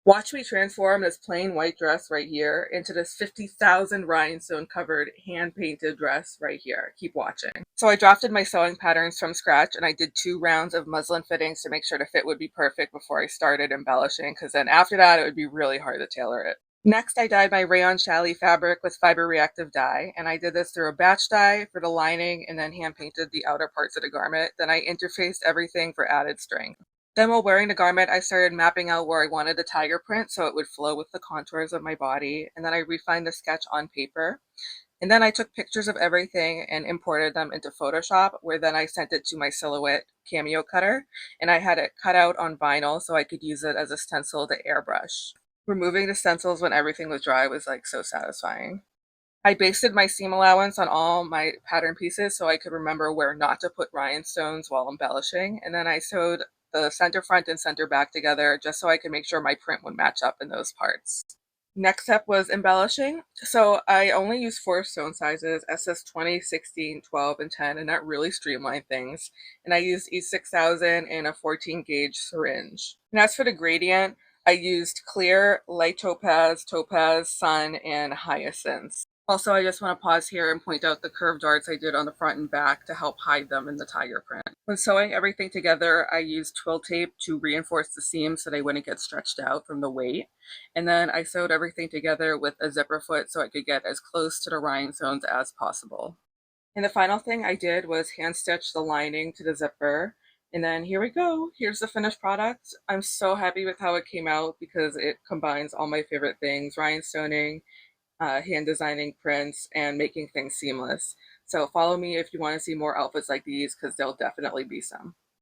Watch me transform this plain white dress right here into this 50,000 rhinestone covered hand painted dress right here. Keep watching. So I drafted my sewing patterns from scratch and I did 2 rounds of muslin fittings to make sure the fit would be perfect before I started embellishing, because then after that it would be really hard to tailor it. Next, I dyed my rayon challis fabric with fiber reactive dye, and I did this through a batch dye for the lining and then hand painted the outer parts of the garment. Then I interfaced everything for added strength. Then while wearing the garment, I started mapping out where I wanted the tiger print so it would flow with the contours of my body, and then I refined the sketch on paper. And then I took pictures of everything and imported them into Photoshop, where then I sent it to my silhouette cameo cutter, and I had it cut out on vinyl so I could use it as a stencil to airbrush. Removing the stencils when everything was dry was like so satisfying. I basted my seam allowance on all my pattern pieces so I could remember where not to put rhinestones while embellishing, and then I sewed the center front and center back together just so I could make sure my print would match up in those parts. Next step was embellishing. So I only used 4 stone sizes, SS 20, 16, 12, and 10, and that really streamlined things. And I used E6000 and a 14 gauge syringe. And as for the gradient, I used clear, light topaz, topaz, sun, and hyacinths. Also, I just want to pause here and point out the curved darts I did on the front and back to help hide them in the tiger print. When sewing everything together, I used twill tape to reinforce the seams so they wouldn't get stretched out from the weight. And then I sewed everything together with a zipper foot so I could get as close to the rhinestones as possible. And the final thing I did was hand stitch the lining to the zipper. And then here we go. Here's the finished product. I'm so happy with how it came out because it combines all my favorite things: rhinestoning, hand designing prints, and making things seamless. So follow me if you want to see more outfits like these, because there'll definitely be some.